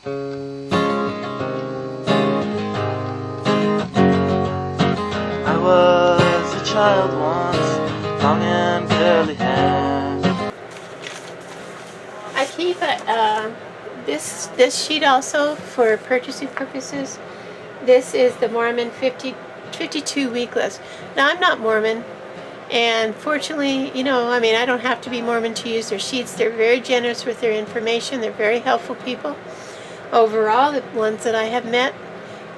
I was a child once, long and curly hair. I keep this sheet also for purchasing purposes. This is the Mormon 52 week list. Now, I'm not Mormon, and fortunately, I mean, I don't have to be Mormon to use their sheets. They're very generous with their information. They're very helpful people overall, the ones that I have met.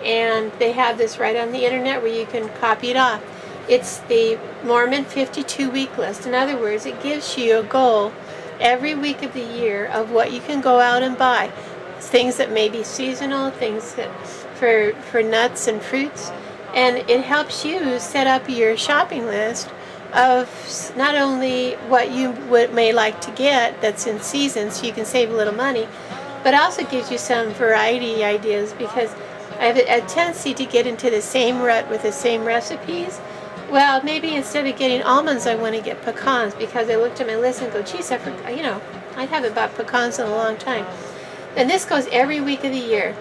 And they have this right on the internet where you can copy it off. It's the Mormon 52 week list. In other words, it gives you a goal every week of the year of what you can go out and buy. Things that may be seasonal, things that for nuts and fruits, and it helps you set up your shopping list of not only what you may like to get that's in season so you can save a little money, but also gives you some variety ideas, because I have a tendency to get into the same rut with the same recipes. Well, maybe instead of getting almonds, I want to get pecans, because I looked at my list and go, geez, I haven't bought pecans in a long time. And this goes every week of the year.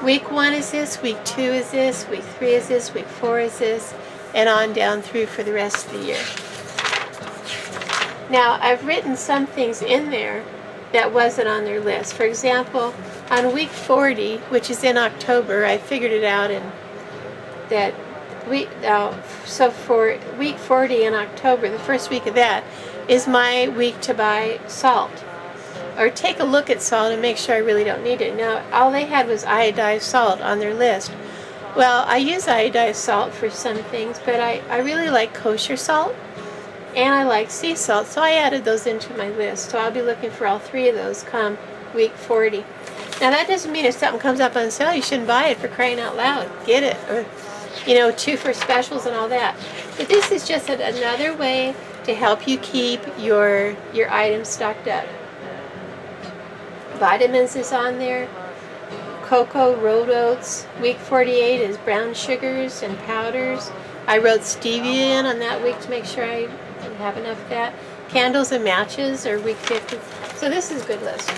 Week 1 is this, week 2 is this, week 3 is this, week 4 is this, and on down through for the rest of the year. Now, I've written some things in there that wasn't on their list. For example, on week 40, which is in October, I figured it out in that week. So for week 40 in October, the first week of that is my week to buy salt, or take a look at salt and make sure I really don't need it. Now, all they had was iodized salt on their list. Well, I use iodized salt for some things, but I really like kosher salt, and I like sea salt, so I added those into my list. So I'll be looking for all 3 of those come week 40. Now, that doesn't mean if something comes up on sale, you shouldn't buy it, for crying out loud. Get it, or 2 for specials and all that. But this is just another way to help you keep your items stocked up. Vitamins is on there. Cocoa, rolled oats. Week 48 is brown sugars and powders. I wrote stevia in on that week to make sure I have enough of that. Candles and matches are week 50. So this is a good list.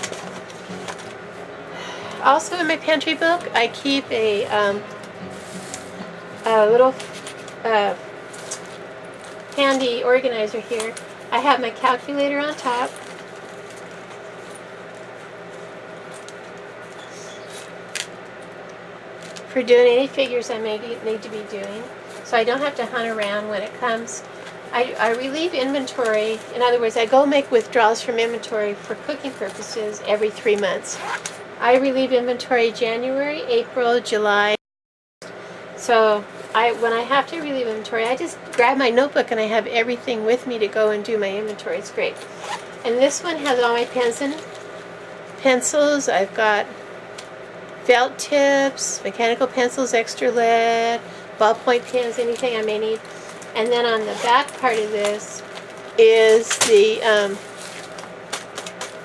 Also in my pantry book, I keep a little handy organizer here. I have my calculator on top. For doing any figures I may need to be doing, so I don't have to hunt around when it comes. I relieve inventory. In other words, I go make withdrawals from inventory for cooking purposes every 3 months. I relieve inventory January, April, July. So when I have to relieve inventory, I just grab my notebook and I have everything with me to go and do my inventory. It's great. And this one has all my pens and pencils. I've got felt tips, mechanical pencils, extra lead, ballpoint pens, anything I may need. And then on the back part of this is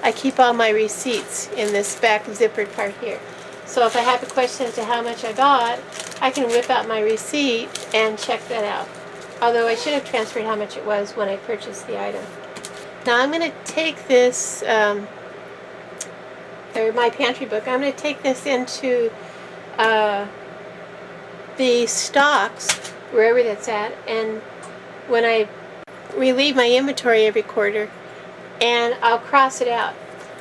I keep all my receipts in this back zippered part here. So if I have a question as to how much I bought, I can whip out my receipt and check that out. Although I should have transferred how much it was when I purchased the item. Now I'm going to take this, or my pantry book, I'm going to take this into the stocks, wherever that's at, and when I relieve my inventory every quarter, and I'll cross it out.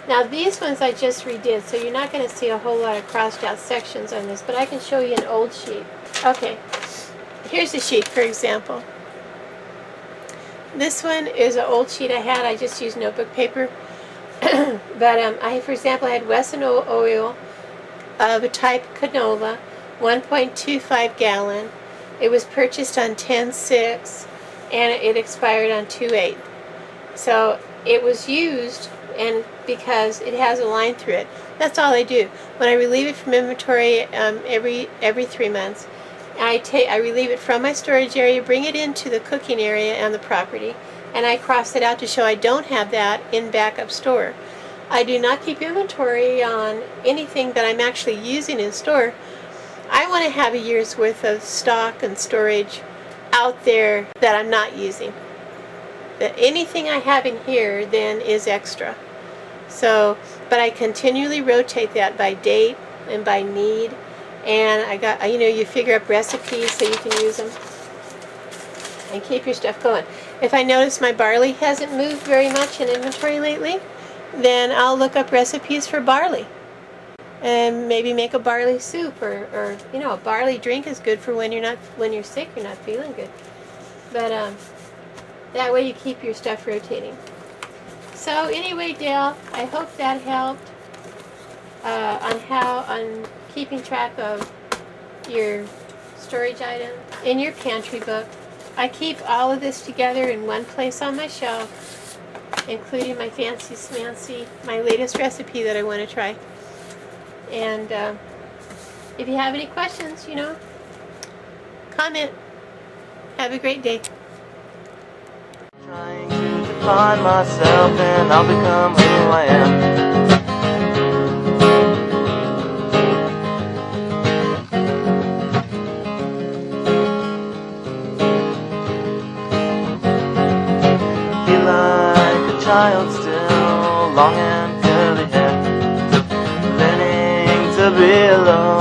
Now these ones I just redid, so you're not going to see a whole lot of crossed out sections on this, but I can show you an old sheet. Okay, here's a sheet, for example. This one is an old sheet I had. I just used notebook paper. But for example, I had Wesson oil of a type canola, 1.25 gallon. It was purchased on 10/6, and it expired on 2/8. So it was used, and because it has a line through it, that's all I do. When I relieve it from inventory every 3 months, I relieve it from my storage area, bring it into the cooking area and the property, and I cross it out to show I don't have that in backup store. I do not keep inventory on anything that I'm actually using in store. I want to have a year's worth of stock and storage out there that I'm not using. That anything I have in here then is extra. So, but I continually rotate that by date and by need. And I got, you figure up recipes so you can use them and keep your stuff going. If I notice my barley hasn't moved very much in inventory lately, then I'll look up recipes for barley and maybe make a barley soup, or a barley drink is good for when you're sick, you're not feeling good. But that way you keep your stuff rotating. So anyway, Dale, I hope that helped on keeping track of your storage items in your pantry book. I keep all of this together in one place on my shelf, including my fancy smancy, my latest recipe that I want to try. And if you have any questions, comment. Have a great day. Trying to define myself and I'll become who I am. Feel like a child still, long and curly hair, learning to be alone.